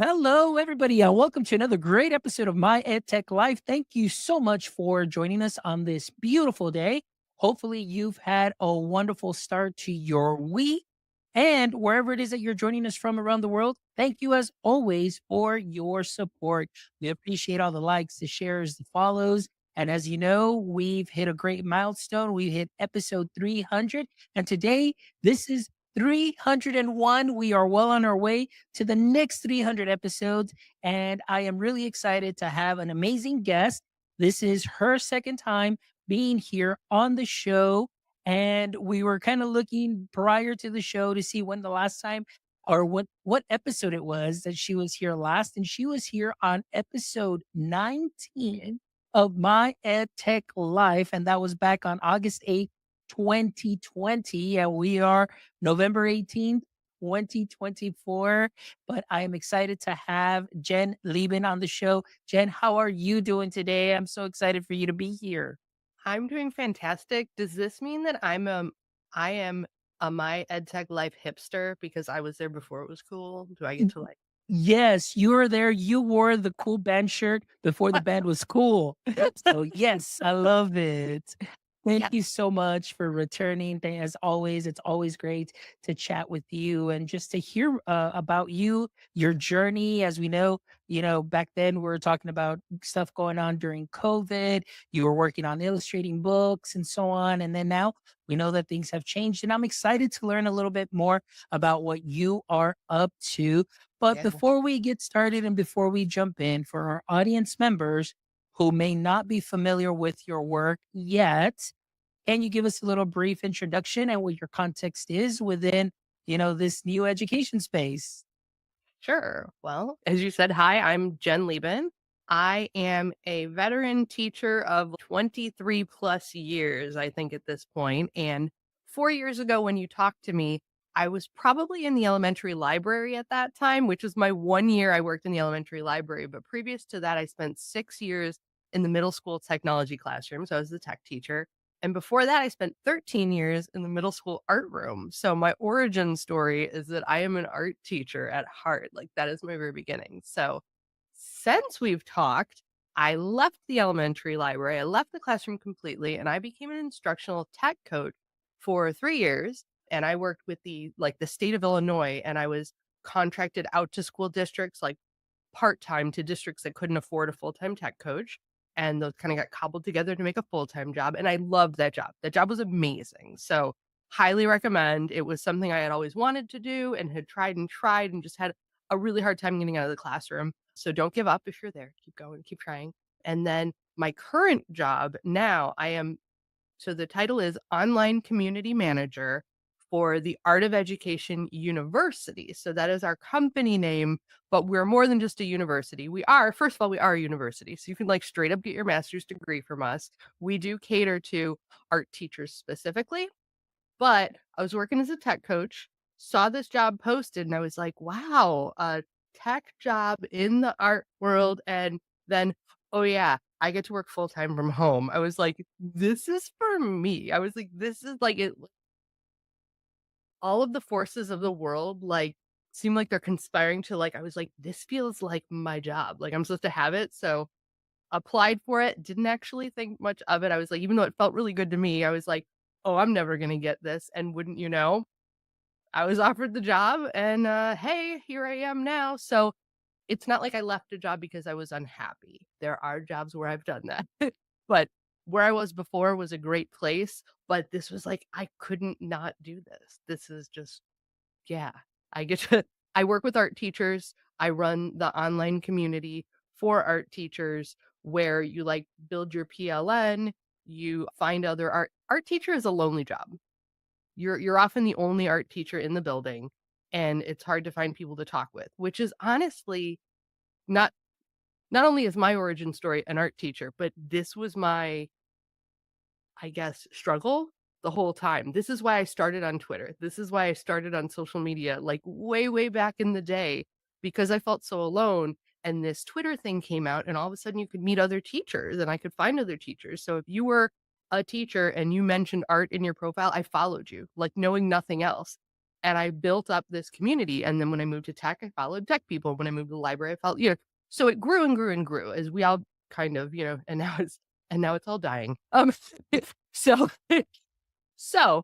Hello, everybody, and welcome to another great episode of My EdTech Life. Thank you so much for joining us on this beautiful day. Hopefully, you've had a wonderful start to your week. And wherever it is that you're joining us from around the world, thank you as always for your support. We appreciate all the likes, the shares, the follows. And as you know, we've hit a great milestone. We hit episode 300. And today, this is 301. We are well on our way to the next 300 episodes. And I am really excited to have an amazing guest. This is her second time being here on the show. And we were kind of looking prior to the show to see when the last time or what episode it was that she was here last. And she was here on episode 19 of My EdTech Life. And that was back on August 8th, 2020. And we are November 18th, 2024. But I am excited to have Jen Leban on the show. Jen, how are you doing today? I'm so excited for you to be here. I'm doing fantastic. Does this mean that I am a My EdTech Life hipster because I was there before it was cool? Do I get Y- to like Yes, you were there. You wore the cool band shirt before the band was cool. So, yes, I love it. Thank you Yes. so much for returning. As always, it's always great to chat with you and just to hear about you, your journey. As we know, back then we were talking about stuff going on during COVID. You were working on illustrating books and so on. And then now we know that things have changed. And I'm excited to learn a little bit more about what you are up to. But Yeah. before we get started and before we jump in, for our audience members who may not be familiar with your work yet, can you give us a little brief introduction and what your context is within, this new education space? Sure. Well, as you said, hi, I'm Jen Leban. I am a veteran teacher of 23 plus years, I think, at this point. And 4 years ago, when you talked to me, I was probably in the elementary library at that time, which was my 1 year I worked in the elementary library. But previous to that, I spent 6 years in the middle school technology classroom. So I was the tech teacher. And before that, I spent 13 years in the middle school art room. So my origin story is that I am an art teacher at heart. Like that is my very beginning. So since we've talked, I left the elementary library, I left the classroom completely, and I became an instructional tech coach for 3 years. And I worked with the state of Illinois, and I was contracted out to school districts like part-time to districts that couldn't afford a full-time tech coach, and those kinda got cobbled together to make a full-time job, and I loved that job. That job was amazing, so highly recommend. It was something I had always wanted to do and had tried and just had a really hard time getting out of the classroom. So don't give up if you're there. Keep going, keep trying. And then my current job now, I am so the title is Online Community Manager for the Art of Education University. So that is our company name, but we're more than just a university. First of all, we are a university. So you can like straight up get your master's degree from us. We do cater to art teachers specifically, but I was working as a tech coach, saw this job posted, and I was like, wow, a tech job in the art world. And then, oh, yeah, I get to work full time from home. I was like, this is for me. I was like, this is like it. All of the forces of the world seem like they're conspiring to I was like, this feels like my job. Like I'm supposed to have it. So applied for it, didn't actually think much of it. I was like, even though it felt really good to me, I was like, oh, I'm never gonna get this. And wouldn't you know, I was offered the job and hey, here I am now. So it's not like I left a job because I was unhappy. There are jobs where I've done that. But where I was before was a great place, but this was like I couldn't not do this. This is just yeah. I get to I work with art teachers. I run the online community for art teachers where you build your PLN, you find other art teacher is a lonely job. You're often the only art teacher in the building, and it's hard to find people to talk with, which is honestly not not only is my origin story an art teacher, but this was my, I guess, struggle the whole time. This is why I started on Twitter. This is why I started on social media, like way, way back in the day, because I felt so alone. And this Twitter thing came out, and all of a sudden you could meet other teachers and I could find other teachers. So if you were a teacher and you mentioned art in your profile, I followed you, like knowing nothing else. And I built up this community. And then when I moved to tech, I followed tech people. When I moved to the library, I followed, so it grew and grew and grew as we all kind of, and now it's all dying. So, so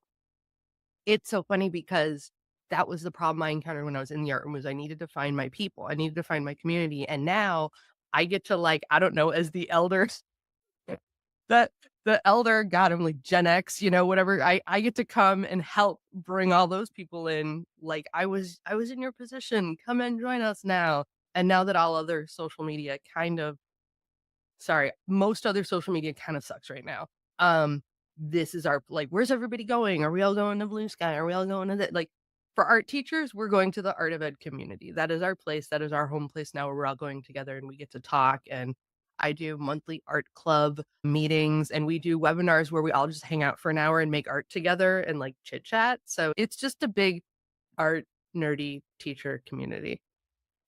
it's so funny because that was the problem I encountered when I was in the art room was I needed to find my people. I needed to find my community. And now I get to like, I don't know, as the elders, that the elder, God, I'm like Gen X, whatever. I get to come and help bring all those people in. Like I was in your position. Come and join us now. And now that all other social media kind of sorry, most other social media kind of sucks right now. This is our like, where's everybody going? Are we all going to Blue Sky? Are we all going to that? Like, for art teachers, we're going to the Art of Ed community. That is our place. That is our home place now where we're all going together and we get to talk. And I do monthly art club meetings and we do webinars where we all just hang out for an hour and make art together and like chit chat. So it's just a big art nerdy teacher community.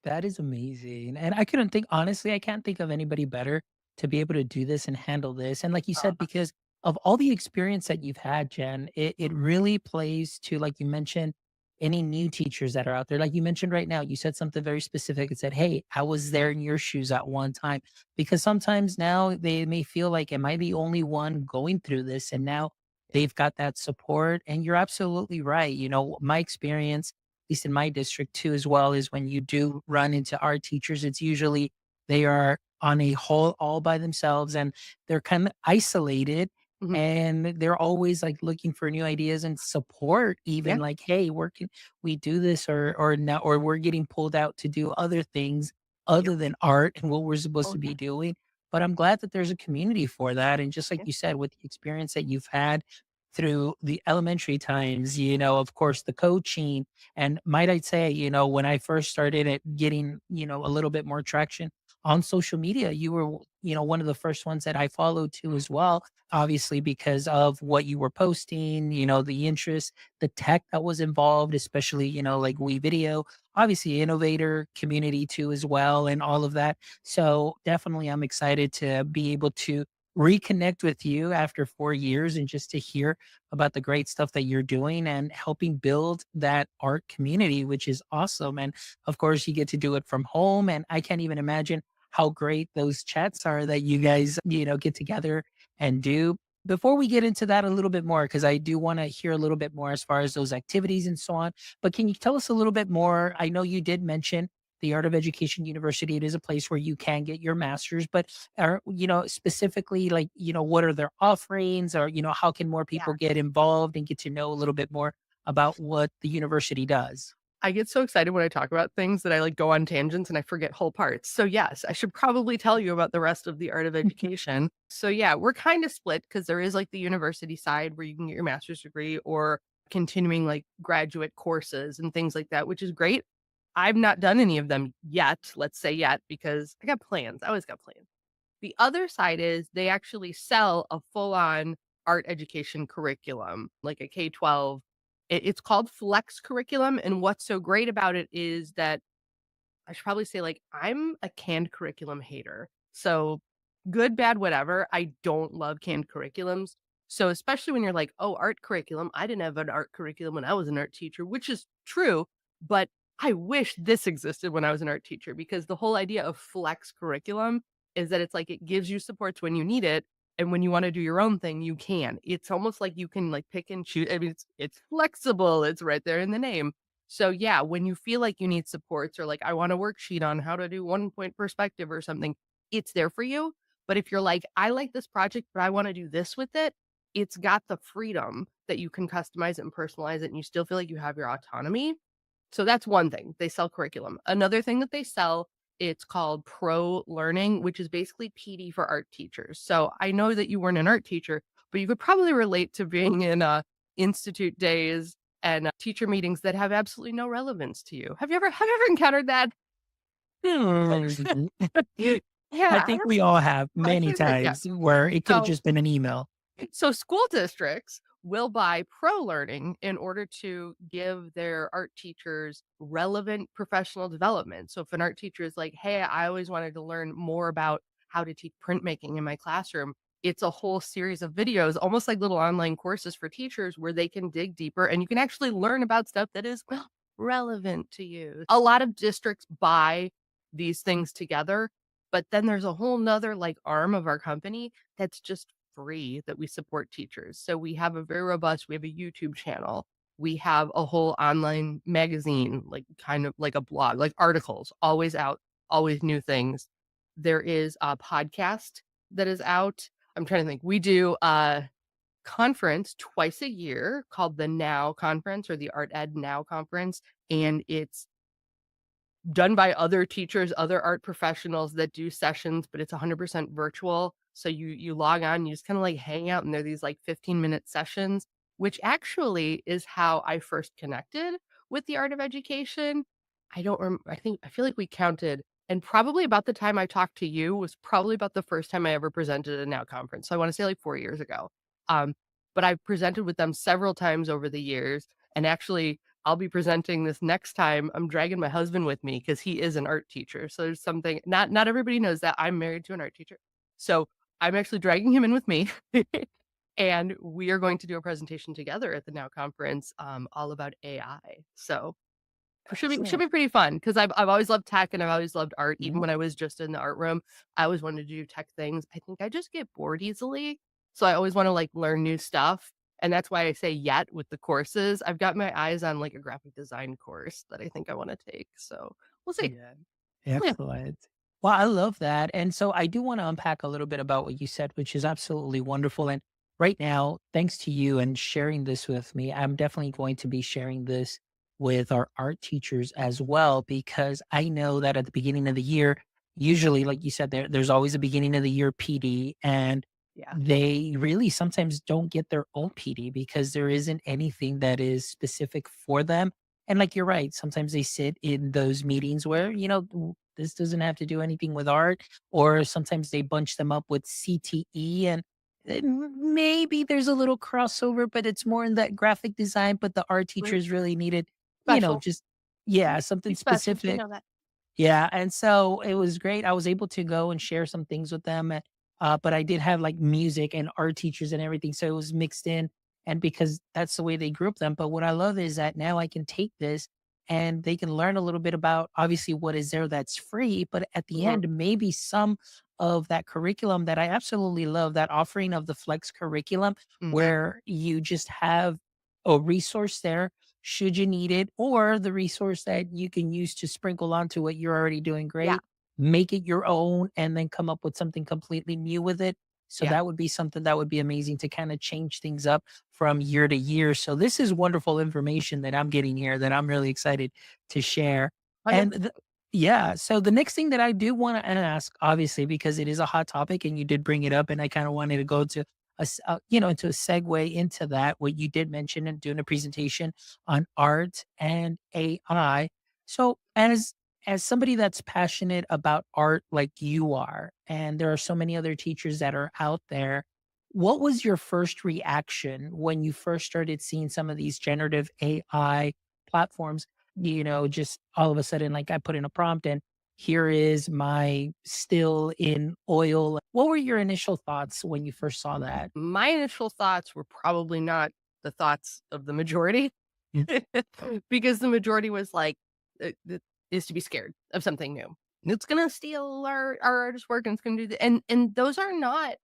That is amazing. And I couldn't think honestly, I can't think of anybody better to be able to do this and handle this. And like you said, because of all the experience that you've had, Jen, it really plays to, like you mentioned, any new teachers that are out there. Like you mentioned right now, you said something very specific and said, hey, I was there in your shoes at one time. Because sometimes now they may feel like, am I the only one going through this? And now they've got that support. And you're absolutely right. My experience least in my district too, as well, is when you do run into art teachers, it's usually they are on a whole all by themselves and they're kind of isolated Mhm. and they're always like looking for new ideas and support, Yeah. even like, hey, where can we do this or now or we're getting pulled out to do other things Yep. other than art and what we're supposed Oh to yeah. be doing. But I'm glad that there's a community for that. And just like Yeah. you said, with the experience that you've had through the elementary times, of course, the coaching, and might I say, when I first started at getting, a little bit more traction on social media, you were, one of the first ones that I followed too as well, obviously because of what you were posting, the interest, the tech that was involved, especially, like We Video, obviously innovator community too as well, and all of that. So definitely I'm excited to be able to reconnect with you after 4 years and just to hear about the great stuff that you're doing and helping build that art community, which is awesome. And of course, you get to do it from home. And I can't even imagine how great those chats are that you guys, get together and do. Before we get into that a little bit more, because I do want to hear a little bit more as far as those activities and so on. But can you tell us a little bit more? I know you did mention the Art of Education University. It is a place where you can get your master's, but are specifically like what are their offerings, or how can more Yeah. people get involved and get to know a little bit more about what the university does? I get so excited when I talk about things that I like go on tangents and I forget whole parts. So yes, I should probably tell you about the rest of the art of education. So yeah, we're kind of split because there is like the university side where you can get your master's degree or continuing like graduate courses and things like that, which is great. I've not done any of them yet, let's say yet, because I got plans. I always got plans. The other side is they actually sell a full-on art education curriculum, like a K-12. It's called Flex curriculum, and what's so great about it is that I should probably say, like, I'm a canned curriculum hater. So, good, bad, whatever, I don't love canned curriculums. So, especially when you're like, "Oh, art curriculum, I didn't have an art curriculum when I was an art teacher," which is true, but I wish this existed when I was an art teacher because the whole idea of flex curriculum is that it's like it gives you supports when you need it, and when you wanna do your own thing, you can. It's almost like you can, like, pick and choose. I mean, it's flexible, it's right there in the name. So yeah, when you feel like you need supports or like I want a worksheet on how to do 1 point perspective or something, it's there for you. But if you're like, I like this project, but I want to do this with it, it's got the freedom that you can customize it and personalize it and you still feel like you have your autonomy. So that's one thing. They sell curriculum. Another thing that they sell, it's called pro learning, which is basically PD for art teachers. So I know that you weren't an art teacher, but you could probably relate to being in institute days and teacher meetings that have absolutely no relevance to you. Have you ever encountered that? Hmm. Yeah, I I think don't we all have I many figured, yeah. times where it could have So just been an email. school districts will buy pro learning in order to give their art teachers relevant professional development. So if an art teacher is like, "Hey, I always wanted to learn more about how to teach printmaking in my classroom," it's a whole series of videos, almost like little online courses for teachers where they can dig deeper and you can actually learn about stuff that is relevant to you. A lot of districts buy these things together, but then there's a whole nother like arm of our company that's just free that we support teachers. So we have a very robust, we have a YouTube channel. We have a whole online magazine, like kind of like a blog, like articles, always out, always new things. There is a podcast that is out. I'm trying to think. We do a conference twice a year called the Now Conference or the Art Ed Now Conference, and it's done by other teachers, other art professionals that do sessions, but it's 100% virtual. So you log on, you just kinda, like, hang out, and they're these, like, 15-minute sessions, which actually is how I first connected with the art of education. I feel like we counted, and probably about the time I talked to you was probably about the first time I ever presented at a Now conference, so I wanna say, like, 4 years ago. Um, but I've presented with them several times over the years, and actually I'll be presenting this next time. I'm dragging my husband with me because he is an art teacher. So there's something not everybody knows that I'm married to an art teacher. So I'm actually dragging him in with me. And we are going to do a presentation together at the Now conference all about AI. So should Excellent. be pretty fun because I've always loved tech and I've always loved art. Even Mhm. when I was just in the art room, I always wanted to do tech things. I think I just get bored easily, so I always want to like learn new stuff. And that's why I say yet with the courses. I've got my eyes on like a graphic design course that I think I want to take. So we'll see. Yeah. Yeah. Excellent. Well, I love that. And so I do want to unpack a little bit about what you said, which is absolutely wonderful. And right now, thanks to you and sharing this with me, I'm definitely going to be sharing this with our art teachers as well, because I know that at the beginning of the year, usually, like you said, there's always a beginning of the year PD, and Yeah. they really sometimes don't get their own PD because there isn't anything that is specific for them. And like you're right, sometimes they sit in those meetings where, this doesn't have to do anything with art, or sometimes they bunch them up with CTE, and maybe there's a little crossover, but it's more in that graphic design. But the art Right. teachers really needed, Special. just, yeah, Be something special. You specific. know that. Yeah, and so it was great. I was able to go and share some things with them, but I did have like music and art teachers and everything, so it was mixed in. And because that's the way they group them. But what I love is that now I can take this and they can learn a little bit about obviously what is there that's free, but at the Mhm. end, maybe some of that curriculum that I absolutely love, that offering of the flex curriculum, Mhm. where you just have a resource there should you need it, or the resource that you can use to sprinkle onto what you're already doing Yeah. great, make it your own, and then come up with something completely new with it. So Yeah. that would be something that would be amazing to kind of change things up from year to year. So this is wonderful information that I'm getting here that I'm really excited to share. And 100%. yeah, so the next thing that I do want to ask, obviously, because it is a hot topic and you did bring it up, and I kind of wanted to go to into a segue into that, what you did mention and doing a presentation on art and AI. So as somebody that's passionate about art like you are, and there are so many other teachers that are out there, what was your first reaction when you first started seeing some of these generative AI platforms? Just all of a sudden, like I put in a prompt and here is my still in oil. What were your initial thoughts when you first saw that? My initial thoughts were probably not the thoughts of the majority. Mm. Because the majority was like, is to be scared of something new. It's gonna steal our artist work and it's gonna do and those are not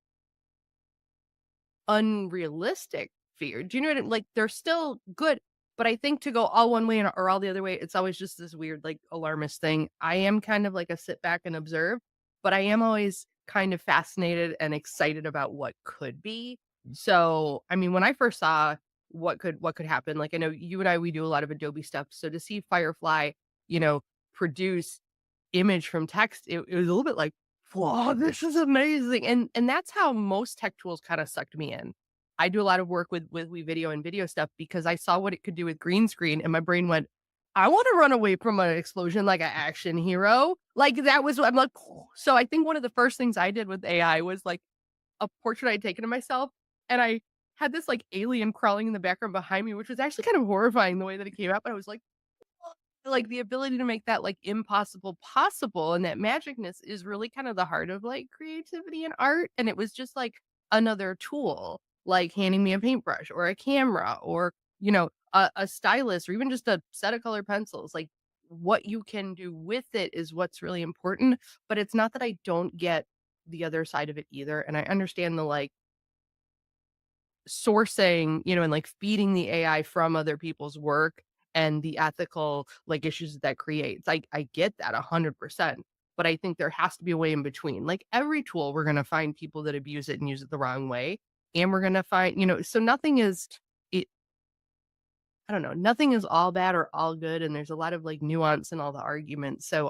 unrealistic fear. Do you know what I like, they're still good, but I think to go all one way or all the other way, it's always just this weird, like, alarmist thing. I am kind of like a sit back and observe, but I am always kind of fascinated and excited about what could be. So, I mean, when I first saw what could happen, like, I know you and I, we do a lot of Adobe stuff, so to see Firefly, you know, produce image from text, it was a little bit like, "Whoa, this is amazing." And that's how most tech tools kinda sucked me in. I do a lot of work with WeVideo and video stuff because I saw what it could do with green screen, and my brain went, "I wanna run away from an explosion like an action hero." Like, that was what I'm like, so I think one of the first things I did with AI was, like, a portrait I'd taken of myself, and I had this, like, alien crawling in the background behind me, which was actually kind of horrifying the way that it came out, but I was like, the ability to make that, like, impossible possible and that magicness is really kind of the heart of, like, creativity and art, and it was just like another tool, like handing me a paintbrush or a camera or, a stylus or even just a set of color pencils. Like what you can do with it is what's really important. But it's not that I don't get the other side of it either. And I understand the like sourcing, and like feeding the AI from other people's work and the ethical like issues that creates. I get that 100%. But I think there has to be a way in between. Like every tool, we're going to find people that abuse it and use it the wrong way. And we're going to find, so nothing is, it, I don't know, nothing is all bad or all good. And there's a lot of like nuance in all the arguments. So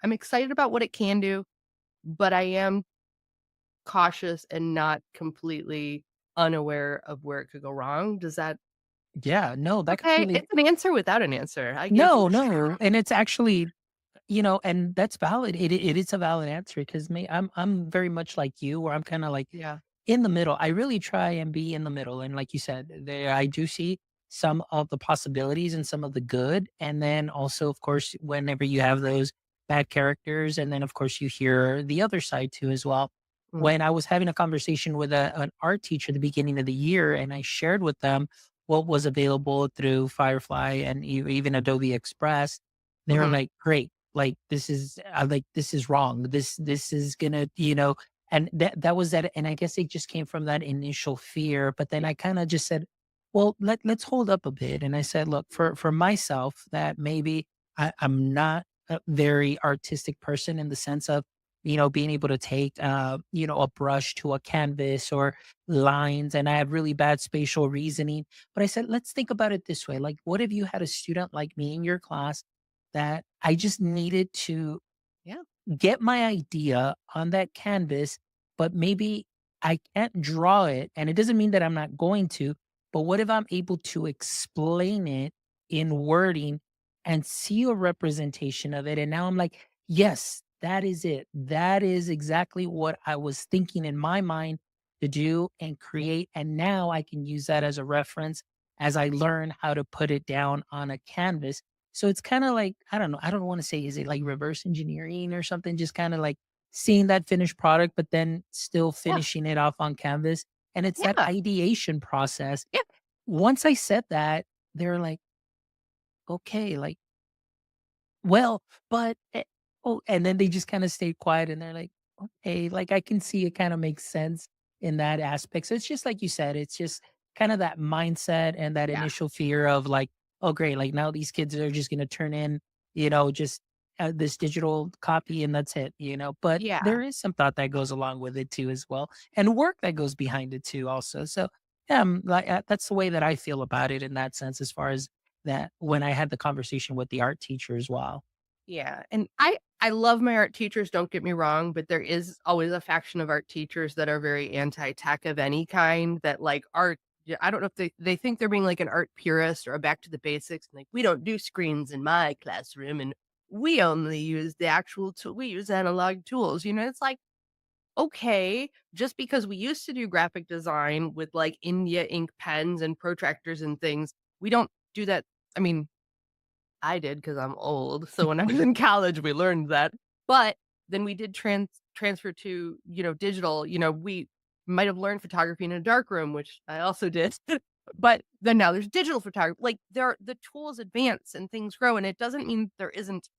I'm excited about what it can do, but I am cautious and not completely unaware of where it could go wrong. Does that Yeah, no, that okay, completely. it's an answer without an answer. I get you. No, no, and it's actually, and that's valid. It is a valid answer because me, I'm very much like you, where I'm kind of like Yeah. in the middle. I really try and be in the middle, and like you said, there I do see some of the possibilities and some of the good, and then also, of course, whenever you have those bad characters, and then of course you hear the other side too as well. Mm, When I was having a conversation with an art teacher at the beginning of the year, and I shared with them what was available through Firefly and even Adobe Express, they were mhm, like, "Great, like this is wrong. This is gonna, and that was that, and I guess it just came from that initial fear. But then yeah, I kind of just said, well, let's hold up a bit. And I said, look, for myself, that maybe I'm not a very artistic person in the sense of, being able to take a brush to a canvas or lines, and I have really bad spatial reasoning. But I said, let's think about it this way. Like, what if you had a student like me in your class that I just needed to yeah, get my idea on that canvas, but maybe I can't draw it. And it doesn't mean that I'm not going to, but what if I'm able to explain it in wording and see a representation of it? And now I'm like, yes, that is it. That is exactly what I was thinking in my mind to do and yeah, create. And now I can use that as a reference as I learn how to put it down on a canvas. So it's kinda like, I don't know, I don't wanna say, is it like reverse engineering or something? Just kinda like seeing that finished product, but then still yeah, finishing it off on canvas, and it's that yeah, ideation process. yeah, Once I said that, they're like, "Okay, like, well, but, oh," and then they just kinda stayed quiet and they're like, "Okay," like, I can see it kinda makes sense in that aspect. So it's just like you said, it's just kinda that mindset and that yeah, initial fear of like, "Oh, great, like, now these kids are just gonna turn in, just, this digital copy and that's it," But yeah. there is some thought that goes along with it too as well, and work that goes behind it too also. So, yeah, like, that's the way that I feel about it in that sense as far as that when I had the conversation with the art teacher as well. Yeah, and I love my art teachers, don't get me wrong, but there is always a faction of art teachers that are very anti-tech of any kind that like art yeah, I don't know if they think they're being like an art purist or a back to the basics and like we don't do screens in my classroom and we only use the actual tool we use analog tools. It's like okay, just because we used to do graphic design with like India ink pens and protractors and things, we don't do that. I mean, I did because 'cause I'm old, so when I was in college, we learned that, but then we did transfer to, digital, we might have learned photography in a dark room, which I also did, but then now there's digital photography, like, the tools advance and things grow, and it doesn't mean there isn't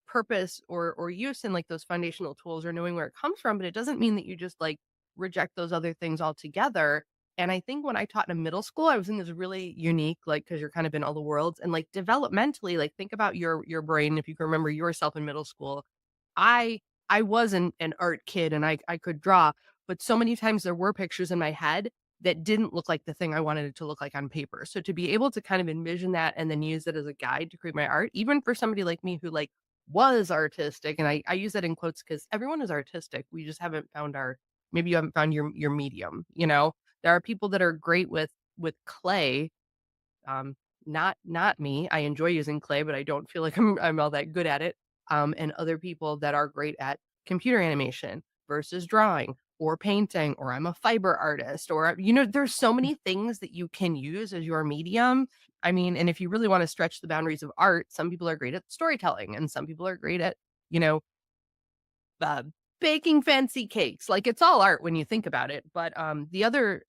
purpose or use in like those foundational tools or knowing where it comes from, but it doesn't mean that you just like reject those other things altogether. And I think when I taught in middle school, I was in this really unique, like, because you're kind of in all the worlds and like developmentally, like think about your brain. If you can remember yourself in middle school, I I was an art kid and I could draw, but so many times there were pictures in my head that didn't look like the thing I wanted it to look like on paper. So to be able to kind of envision that and then use it as a guide to create my art, even for somebody like me who like was artistic, and I use that in quotes because everyone is artistic. We just haven't found our maybe you haven't found your medium. There are people that are great with clay, not me. I enjoy using clay, but I don't feel like I'm all that good at it. And other people that are great at computer animation versus drawing or painting, or I'm a fiber artist, or there's so many things that you can use as your medium. I mean, and if you really want to stretch the boundaries of art, some people are great at storytelling, and some people are great at you know baking fancy cakes. Like, it's all art when you think about it. But the other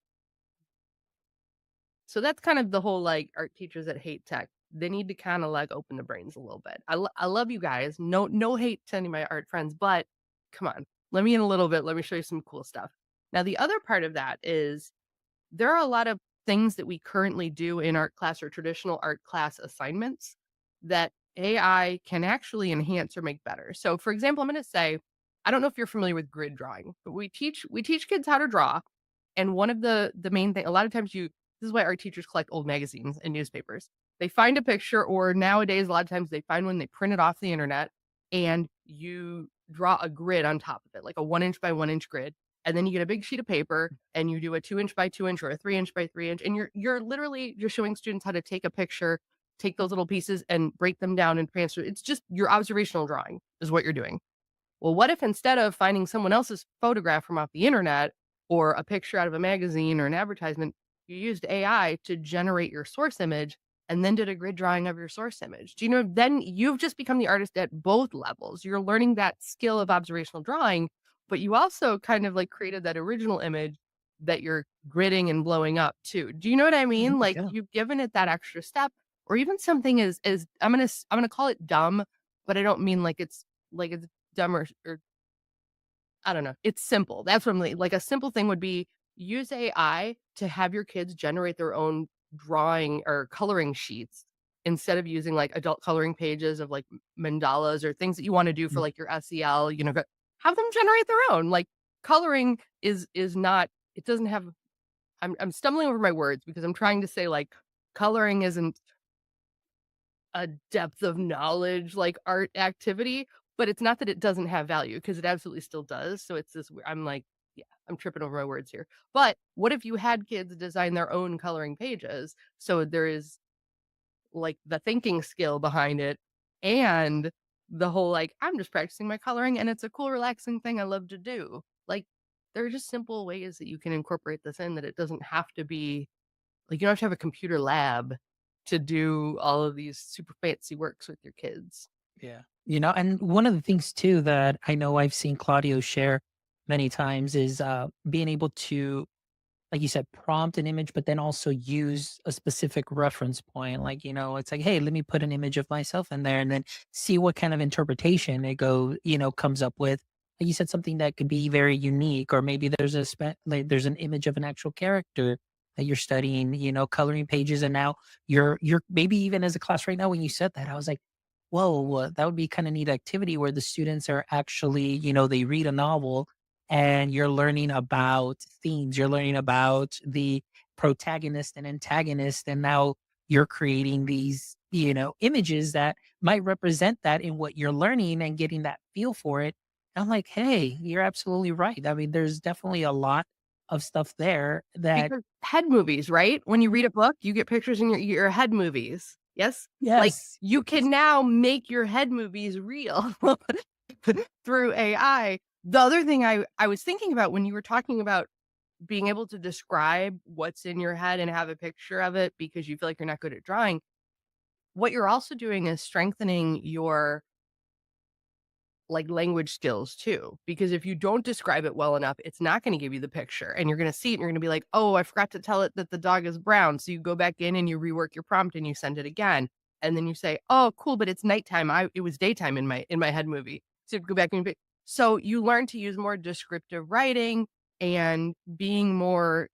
so that's kind of the whole, like, art teachers that hate tech. They need to kinda, like, open the brains a little bit. I love you guys. No hate to any of my art friends, but come on, let me in a little bit. Let me show you some cool stuff. Now the other part of that is there are a lot of things that we currently do in art class or traditional art class assignments that AI can actually enhance or make better. So for example, I'm gonna say, I don't know if you're familiar with grid drawing, but we teach kids how to draw. And one of the main thing, a lot of times this is why art teachers collect old magazines and newspapers. They find a picture, or nowadays, a lot of times they find one, they print it off the internet, and you draw a grid on top of it, like a 1 inch by 1 inch grid. And then you get a big sheet of paper and you do a 2 inch by 2 inch or a 3 inch by 3 inch. And you're literally just showing students how to take a picture, take those little pieces and break them down and transfer. It's just your observational drawing is what you're doing. Well, what if instead of finding someone else's photograph from off the internet or a picture out of a magazine or an advertisement, you used AI to generate your source image and then did a grid drawing of your source image? Do you know? Then you've just become the artist at both levels. You're learning that skill of observational drawing, but you also kind of like created that original image that you're gridding and blowing up too. Do you know what I mean? Mhm, Like yeah. you've given it that extra step, or even something as I'm gonna call it dumb, but I don't mean like it's dumb or I don't know. It's simple. That's what I'm like a simple thing would be use AI to have your kids generate their own drawing or coloring sheets instead of using like adult coloring pages of like mandalas or things that you want to do for Mm, like your SEL, have them generate their own. Like coloring is not it doesn't have I'm stumbling over my words because I'm trying to say like coloring isn't a depth of knowledge, like, art activity, but it's not that it doesn't have value because it absolutely still does, so it's this I'm like yeah, I'm tripping over my words here. But what if you had kids design their own coloring pages? So there is, like, the thinking skill behind it and the whole, like, "I'm just practicing my coloring, and it's a cool, relaxing thing I love to do." Like, there are just simple ways that you can incorporate this in that it doesn't have to be like, you don't have to have a computer lab to do all of these super fancy works with your kids. yeah. And one of the things too that I know I've seen Claudio share many times is being able to, like you said, prompt an image, but then also use a specific reference point. Like, it's like, hey, let me put an image of myself in there and then see what kind of interpretation comes up with. Like you said, something that could be very unique, or maybe there's like there's an image of an actual character that you're studying, coloring pages. And now you're maybe even as a class right now, when you said that, I was like, whoa, that would be kind of neat activity where the students are actually, they read a novel and you're learning about themes, you're learning about the protagonist and antagonist, and now you're creating these, images that might represent that in what you're learning and getting that feel for it. And I'm like, hey, you're absolutely right. I mean, there's definitely a lot of stuff there that, Because head movies, right? When you Mhm. read a book, you get pictures in your head movies. Yes? Like, Yes, you yes, can now make your head movies real through AI. The other thing I was thinking about when you were talking about being able to describe what's in your head and have a picture of it because you feel like you're not good at drawing, what you're also doing is strengthening your like language skills too. Because if you don't describe it well enough, it's not going to give you the picture and you're going to see it and you're going to be like, oh, I forgot to tell it that the dog is brown. So you go back in and you rework your prompt and you send it again. And then you say, oh, cool, but it's nighttime. It was daytime in my head movie. So you go back and so you learn to use more descriptive writing and being more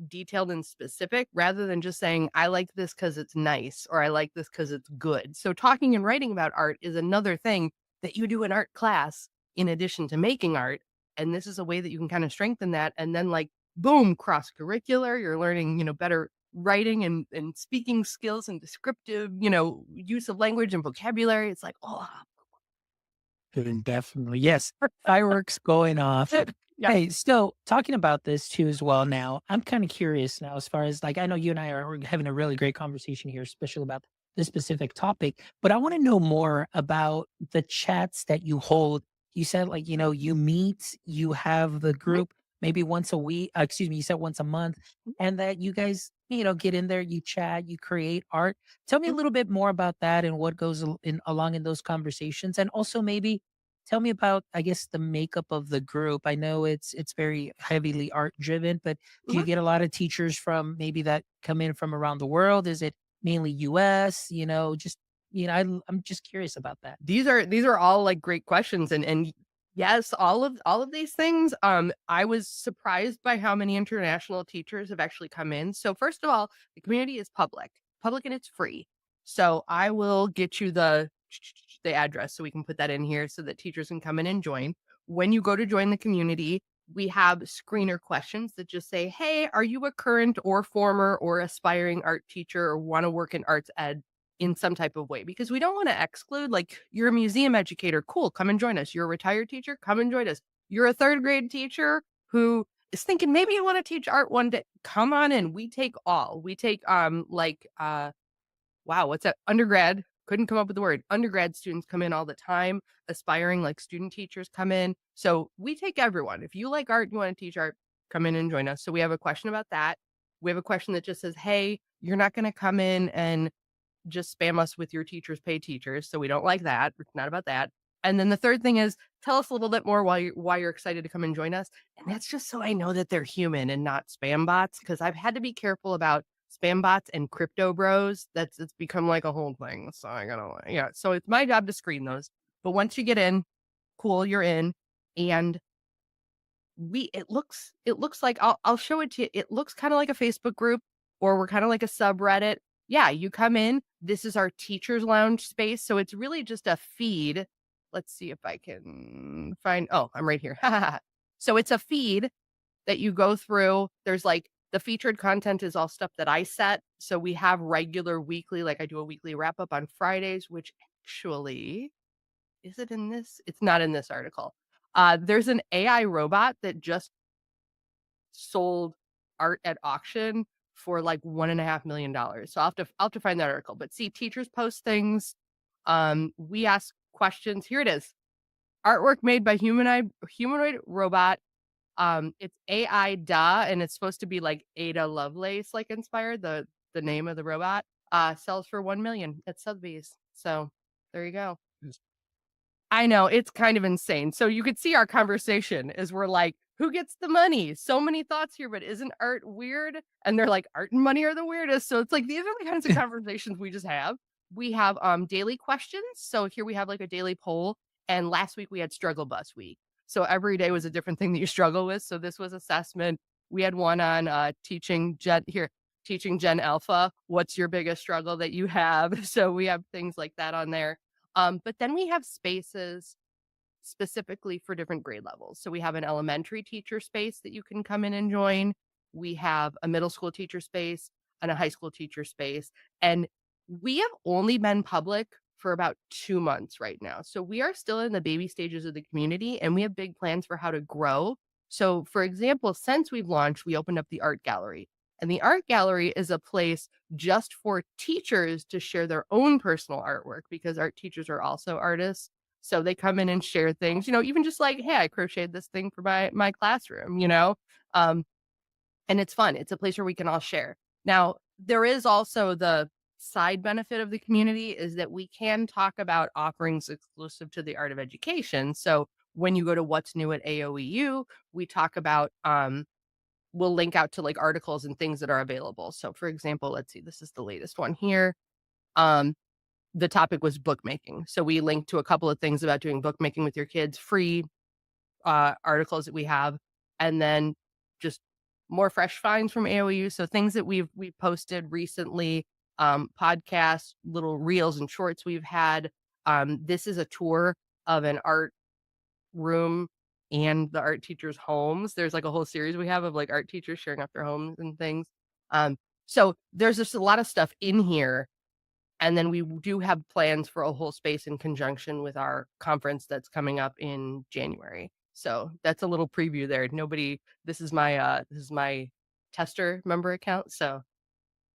detailed and specific rather than just saying, I like this because it's nice or I like this because it's good. So, talking and writing about art is another thing that you do in art class in addition to making art. And this is a way that you can kind of strengthen that. And then, like, boom, cross curricular, you're learning, better writing and speaking skills and descriptive, use of language and vocabulary. It's like, oh, definitely. Yes, fireworks going off. yeah. Hey, so talking about this too as well now, I'm kind of curious now as far as like I know you and I are having a really great conversation here, especially about this specific topic, but I want to know more about the chats that you hold. You said like, you meet, you have the Mhm, group maybe once a week, excuse me, you said once a month, and that you guys, get in there, you chat, you create art. Tell me a mhm, little bit more about that and what goes in along in those conversations. And also maybe tell me about, I guess, the makeup of the group. I know it's very heavily art driven, but do you Mhm. get a lot of teachers from maybe that come in from around the world? Is it mainly US? Just I'm just curious about that. These are all, like, great questions, and yes, all of these things, I was surprised by how many international teachers have actually come in. So, first of all, the community is public and it's free. So, I will get you the address so we can put that in here so that teachers can come in and join. When you go to join the community, we have screener questions that just say, "Hey, are you a current or former or aspiring art teacher or wanna work in arts ed in some type of way?" Because we don't want to exclude, like, you're a museum educator, cool, come and join us. You're a retired teacher, come and join us. You're a third grade teacher who is thinking maybe you want to teach art one day, come on in. We take all. We take wow, what's that? Undergrad. Couldn't come up with the word. Undergrad students come in all the time. Aspiring, like, student teachers come in. So we take everyone. If you like art, you want to teach art, come in and join us. So we have a question about that. We have a question that just says, "Hey, you're not going to come in and just spam us with your teachers pay teachers, so we don't like that. It's not about that." And then the third thing is, tell us a little bit more why you're excited to come and join us. And that's just so I know that they're human and not spam bots, because I've had to be careful about spam bots and crypto bros. It's become like a whole thing. So I gotta, yeah. So it's my job to screen those. But once you get in, cool, you're in. And we it looks like I'll show it to you. It looks kinda like a Facebook group, or we're kinda like a subreddit. Yeah, you come in, this is our teachers lounge space, so it's really just a feed. Let's see if I can find, oh, I'm right here. So it's a feed that you go through. There's, like, the featured content is all stuff that I set, so we have regular weekly, like, I do a weekly wrap up on Fridays, which actually, is it in this? It's not in this article. There's an AI robot that just sold art at auction for like $1.5 million. So I'll have to find that article. But see, teachers post things. We ask questions. Here it is. Artwork made by humanoid robot. It's AI Da, and it's supposed to be like Ada Lovelace, like inspired, the name of the robot. Sells for 1 million at Sotheby's. So there you go. I know, it's kind of insane. So you could see our conversation as we're like, "Who gets the money? So many thoughts here, but isn't art weird?" And they're like, "Art and money are the weirdest." So it's like these are the kinds of conversations we just have. We have daily questions. So here we have like a daily poll. And last week we had struggle bus week. So every day was a different thing that you struggle with. So this was assessment. We had one on teaching Gen Alpha. What's your biggest struggle that you have? So we have things like that on there. But then we have spaces specifically for different grade levels. So we have an elementary teacher space that you can come in and join. We have a middle school teacher space and a high school teacher space. And we have only been public for about 2 months right now. So we are still in the baby stages of the community, and we have big plans for how to grow. So, for example, since we've launched, we opened up the art gallery. And the art gallery is a place just for teachers to share their own personal artwork, because art teachers are also artists. So they come in and share things, even just like, "Hey, I crocheted this thing for my classroom." Um, and it's fun. It's a place where we can all share. Now, there is also the side benefit of the community is that we can talk about offerings exclusive to the art of education. So when you go to What's New at AOEU, we talk about we'll link out to like articles and things that are available. So for example, let's see, this is the latest one here. Um, the topic was bookmaking. So we linked to a couple of things about doing bookmaking with your kids, free articles that we have, and then just more fresh finds from AOU. So things that we've posted recently, podcasts, little reels and shorts we've had. This is a tour of an art room and the art teachers' homes. There's like a whole series we have of like art teachers sharing off their homes and things. So there's just a lot of stuff in here, and then we do have plans for a whole space in conjunction with our conference that's coming up in January. So that's a little preview there. Nobody this is my tester member account. So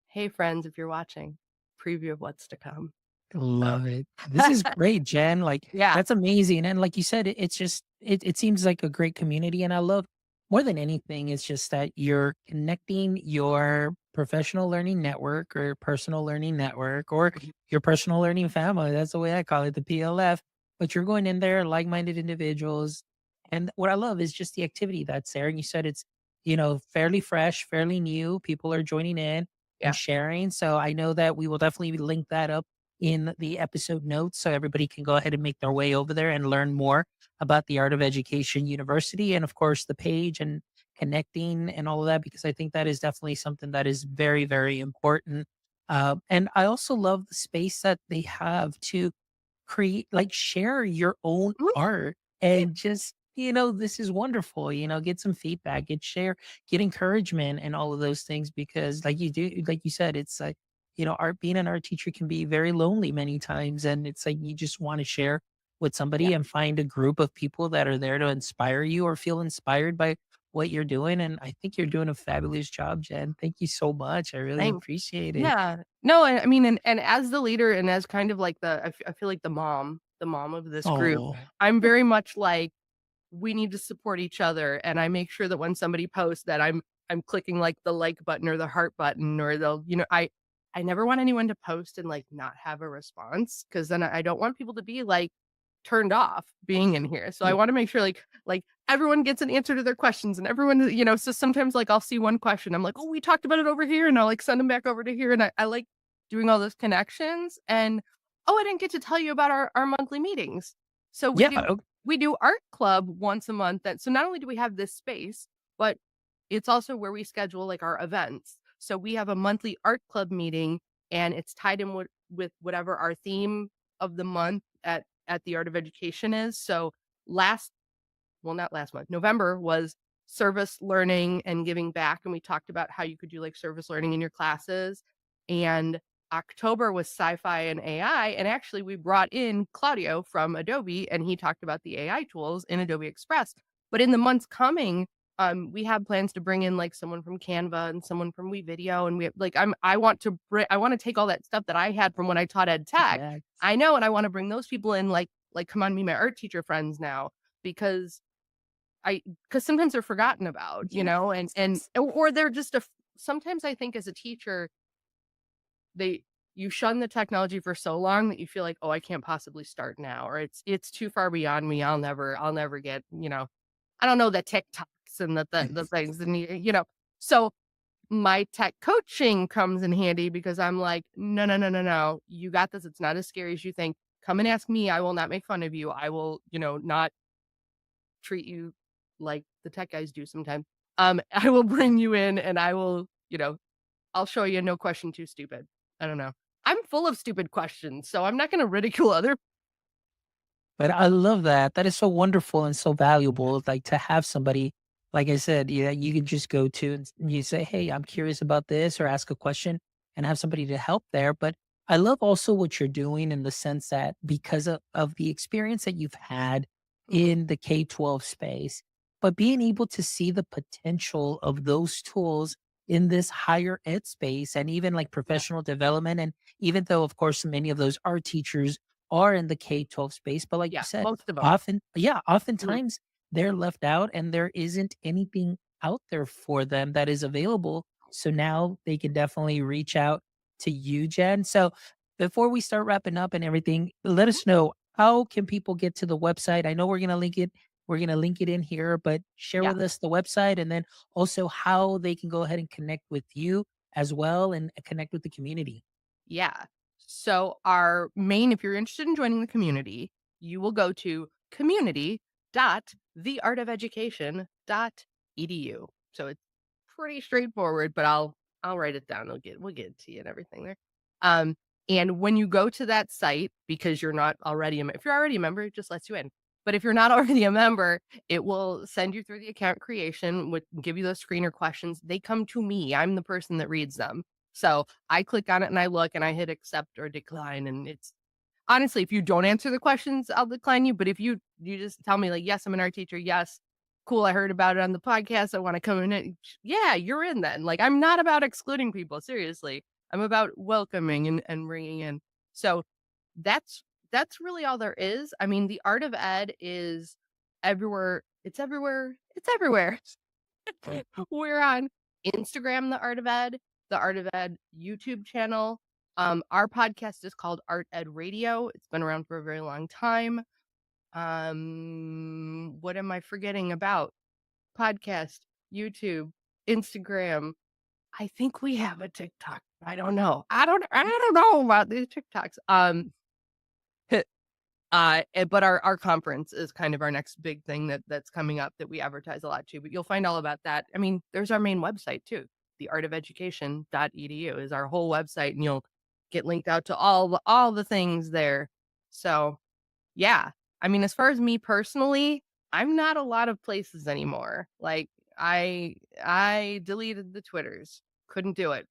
hey friends, if you're watching, preview of what's to come. So Love it. This is great, Jen. Like, yeah. that's amazing. And like you said, it's just it seems like a great community. And I love more than anything, it's just that you're connecting your professional learning network or personal learning network or Mhm. your personal learning family. That's the way I call it, the PLF, but you're going in there, like-minded individuals. And what I love is just the activity that's there. And you said it's, fairly fresh, fairly new. People are joining in and Yeah, sharing. So I know that we will definitely link that up in the episode notes so everybody can go ahead and make their way over there and learn more about the Art of Education University and of course the page and connecting and all of that, because I think that is definitely something that is very, very important. And I also love the space that they have to create, like, share your own mhm, art yeah, and just, this is wonderful, get some feedback, get encouragement and all of those things, because like you said, it's like, art being an art teacher can be very lonely many times. And it's like you just want to share with yeah. somebody and find a group of people that are there to inspire you or feel inspired by what you're doing. And I think you're doing a fabulous job, Jen. Thank you so much. I really Thanks. appreciate it. Yeah. No, I mean, and as the leader and as kind of like I feel like the mom of this group, Oh, I'm very much like, we need to support each other, and I make sure that when somebody posts that I'm clicking, like, the like button or the heart button or I never want anyone to post and, like, not have a response, because then I don't want people to be, like, turned off being in here. So I yeah. wanna make sure, like, everyone gets an answer to their questions and everyone, so sometimes, like, I'll see one question, I'm like, "Oh, we talked about it over here," and I'll, like, send them back over to here, and I like doing all those connections, and, "Oh, I didn't get to tell you about our monthly meetings." So Yeah. we do art club once a month, so not only do we have this space, but it's also where we schedule, like, our events. So we have a monthly art club meeting, and it's tied in with whatever our theme of the month at the Art of Education is. So last well, not last month, November was service learning and giving back, and we talked about how you could do, like, service learning in your classes, and October was sci-fi and AI, and actually we brought in Claudio from Adobe, and he talked about the AI tools in Adobe Express. But in the months coming, we have plans to bring in, like, someone from Canva and someone from WeVideo, and I wanna take all that stuff that I had from when I taught ed tech, Yeah. I know, and I wanna bring those people in, like, "Come on, meet my art teacher friends now," because I because sometimes they're forgotten about, Yes. or they're just sometimes I think as a teacher, they you shun the technology for so long that you feel like, "Oh, I can't possibly start now," or "It's too far beyond me. I'll never get," I don't know the TikToks and the things and So my tech coaching comes in handy because I'm like, "No, no, no, no, no. You got this. It's not as scary as you think. Come and ask me. I will not make fun of you. I will, not treat you like the tech guys do sometimes. I will bring you in and I'll show you no question too stupid. I don't know. I'm full of stupid questions, so I'm not gonna ridicule other. But I love that. That is so wonderful and so valuable. Like to have somebody, like I said, yeah, you can just go to and you say, "Hey, I'm curious about this," or ask a question and have somebody to help there. But I love also what you're doing in the sense that because of the experience that you've had Mhm. in the K-12 space, but being able to see the potential of those tools in this higher ed space and even like Yeah, professional development. And even though, of course, many of those art teachers are in the K-12 space, but like you yeah, said, most of 'em. Mhm. oftentimes they're left out and there isn't anything out there for them that is available. So now they can definitely reach out to you, Jen. So before we start wrapping up and everything, let Mhm. us know, how can people get to the website? I know we're gonna link it in here, but share Yeah. with us the website and then also how they can go ahead and connect with you as well and connect with the community. Yeah. So if you're interested in joining the community, you will go to community.theartofeducation.edu. So it's pretty straightforward, but I'll write it down. We'll get it to you and everything there. Um, and when you go to that site, because you're not already if you're already a member, it just lets you in. But if you're not already a member, it will send you through the account creation, would give you those screener questions. They come to me. I'm the person that reads them. So I click on it and I look and I hit accept or decline. And it's honestly, if you don't answer the questions, I'll decline you. But if you just tell me like, yes, I'm an art teacher. Yes, cool. I heard about it on the podcast. I want to come in. Yeah, you're in then. Like I'm not about excluding people. Seriously, I'm about welcoming and bringing in. So that's that's really all there is. I mean, the art of ed is everywhere. It's everywhere. It's everywhere. We're on Instagram, the Art of Ed YouTube channel. Our podcast is called Art Ed Radio. It's been around for a very long time. What am I forgetting about? Podcast, YouTube, Instagram. I think we have a TikTok. I don't know. I don't know about these TikToks. But our conference is kind of our next big thing that's coming up that we advertise a lot too. But you'll find all about that. I mean, there's our main website too. theartofeducation.edu is our whole website, and you'll get linked out to all the things there. So yeah. I mean, as far as me personally, I'm not a lot of places anymore. Like I deleted the Twitters. Couldn't do it.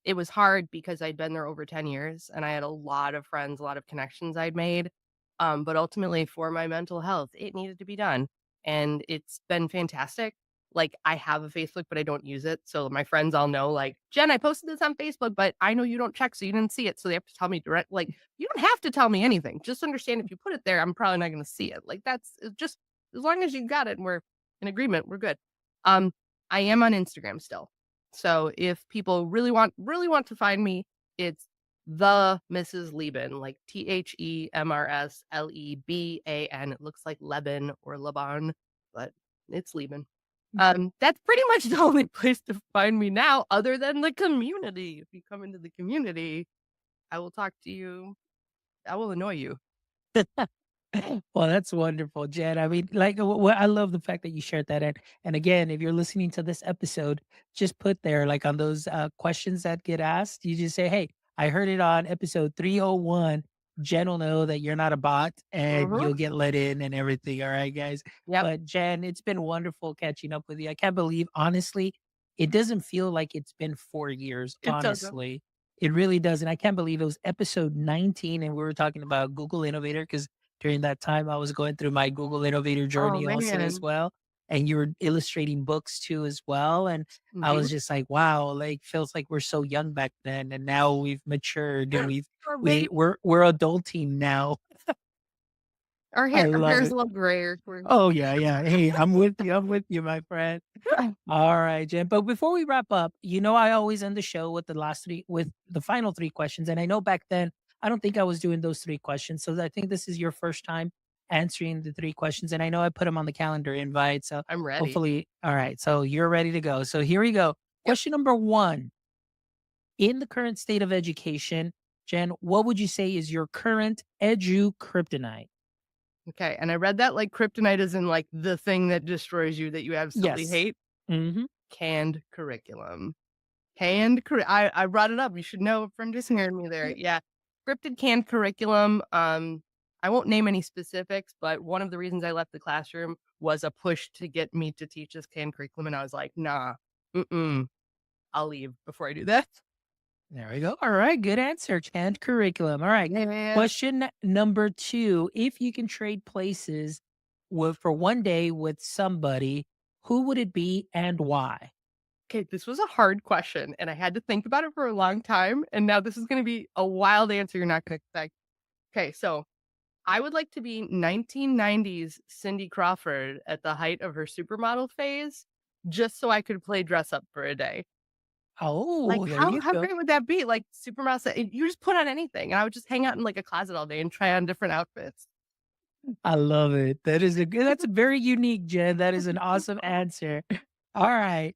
It was hard because I'd been there over 10 years and I had a lot of friends, a lot of connections I'd made. But ultimately for my mental health, it needed to be done. And it's been fantastic. Like I have a Facebook, but I don't use it. So my friends all know, like, Jen, I posted this on Facebook, but I know you don't check, so you didn't see it. So they have to tell me direct, like, you don't have to tell me anything. Just understand if you put it there, I'm probably not gonna see it. Like that's just as long as you got it and we're in agreement, we're good. Um, I am on Instagram still. So if people really want to find me, it's the Mrs. Leban, like TheMrsLeban. It looks like Leban or Laban, but it's Leban. That's pretty much the only place to find me now, other than the community. If you come into the community, I will talk to you. I will annoy you. Well, that's wonderful, Jen. I mean, like, I love the fact that you shared that. And again, if you're listening to this episode, just put there, like, on those questions that get asked, you just say, "Hey, I heard it on episode 301." Jen will know that you're not a bot, and Mhm. you'll get let in and everything. All right, guys. Yep, But Jen, it's been wonderful catching up with you. I can't believe, honestly, it doesn't feel like it's been 4 years. it doesn't. Honestly, it really doesn't. I can't believe it was episode 19, and we were talking about Google Innovator because during that time, I was going through my Google Innovator Oh journey also as man. well, and you were illustrating books too as well, and I Mhm. was just like, "Wow, like, feels like we're so young back then, and now we've matured and Or maybe we're adulting now." our I our love hair's it. a little grayer. We're Oh, yeah, yeah. Hey, I'm with you, my friend. All right, Jen. But before we wrap up, I always end the show with the final three questions. And I know back then, I don't think I was doing those three questions. So I think this is your first time answering the three questions. And I know I put them on the calendar invite. So I'm ready. hopefully, all right. So you're ready to go. So here we go. Yep. Question number one. In the current state of education, Jen, what would you say is your current edu kryptonite? Okay, and I read that like kryptonite is in like the thing that destroys you that you absolutely Yes. hate. Hmm. Canned curriculum. I brought it up. You should know from just hearing me there. Yeah. Scripted canned curriculum. I won't name any specifics, but one of the reasons I left the classroom was a push to get me to teach this canned curriculum. And I was like, nah, mm-mm, I'll leave before I do that. There we go. All right. Good answer. Canned curriculum. All right. Man. Question number two. If you can trade places for one day with somebody, who would it be and why? Okay, this was a hard question and I had to think about it for a long time. And now this is going to be a wild answer you're not going to expect. Okay, so I would like to be 1990s Cindy Crawford at the height of her supermodel phase, just so I could play dress up for a day. Like, Oh, there how you how go. great would that be? Like, supermodel sa you just put on anything, and I would just hang out in, like, a closet all day and try on different outfits. I love it. That's very unique, Jen. That is an awesome answer. All right.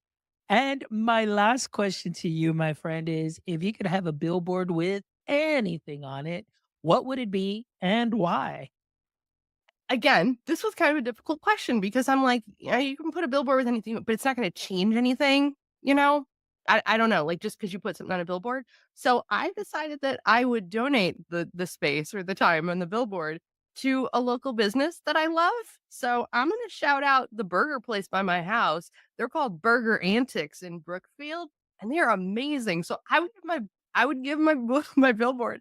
And my last question to you, my friend, is if you could have a billboard with anything on it, what would it be and why? Again, this was kind of a difficult question because I'm like, yeah, you can put a billboard with anything, but it's not gonna change anything, you know? I don't know, like, just because you put something on a billboard. So, I decided that I would donate the space or the time on the billboard to a local business that I love. So, I'm gonna shout out the burger place by my house. They're called Burger Antics in Brookfield, and they are amazing. So, I would give my my billboard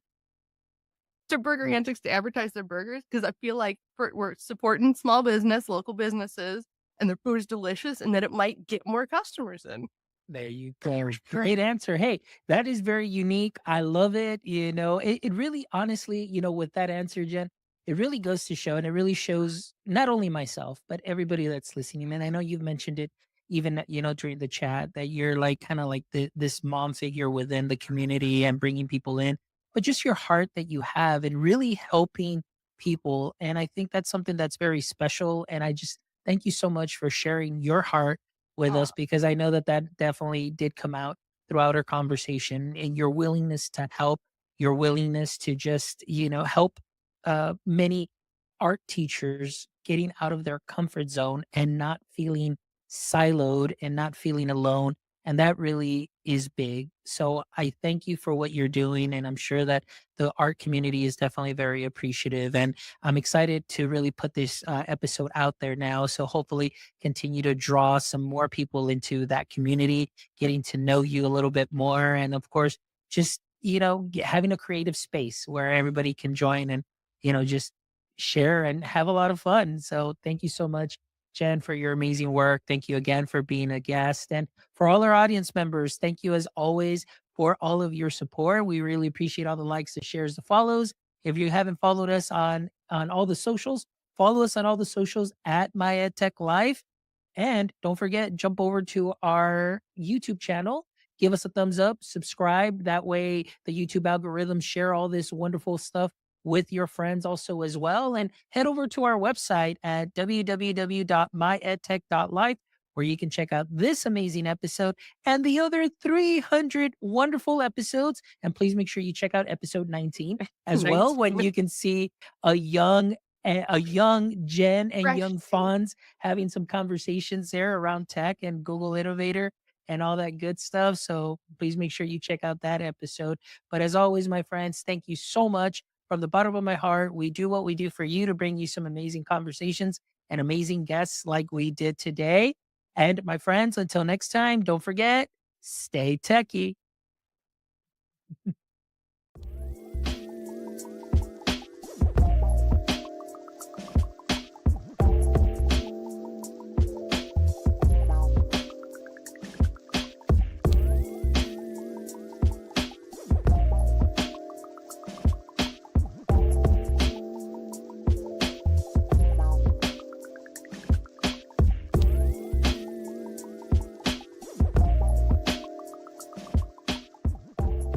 to Burger Antics to advertise their burgers because I feel like we're supporting small business, local businesses, and their food is delicious, and that it might get more customers in. There you go. Great answer. Hey, that is very unique. I love it. It really, honestly, with that answer, Jen, it really goes to show, and it really shows not only myself, but everybody that's listening. And I know you've mentioned it even, during the chat that you're like kind of like this mom figure within the community and bringing people in, but just your heart that you have and really helping people. And I think that's something that's very special. And I just thank you so much for sharing your heart with Oh, us, because I know that that definitely did come out throughout our conversation, and your willingness to help, your willingness to just, help many art teachers getting out of their comfort zone and not feeling siloed and not feeling alone. And that really is big. So I thank you for what you're doing. And I'm sure that the art community is definitely very appreciative. And I'm excited to really put this episode out there now. So hopefully continue to draw some more people into that community, getting to know you a little bit more. And of course, just, having a creative space where everybody can join and, just share and have a lot of fun. So thank you so much, Jen, for your amazing work. Thank you again for being a guest. And for all our audience members, thank you as always for all of your support. We really appreciate all the likes, the shares, the follows. If you haven't followed us on all the socials, follow us on all the socials at My EdTech Life. And don't forget, jump over to our YouTube channel, give us a thumbs up, subscribe. That way, the YouTube algorithms share all this wonderful stuff with your friends also as well. And head over to our website at www.myedtech.life, where you can check out this amazing episode and the other 300 wonderful episodes. And please make sure you check out episode 19 as well, when 19. you can see a young Jen and Fresh young face. Fonz having some conversations there around tech and Google Innovator and all that good stuff. So please make sure you check out that episode. But as always, my friends, thank you so much from the bottom of my heart. We do what we do for you to bring you some amazing conversations and amazing guests like we did today. And my friends, until next time, don't forget, stay techie.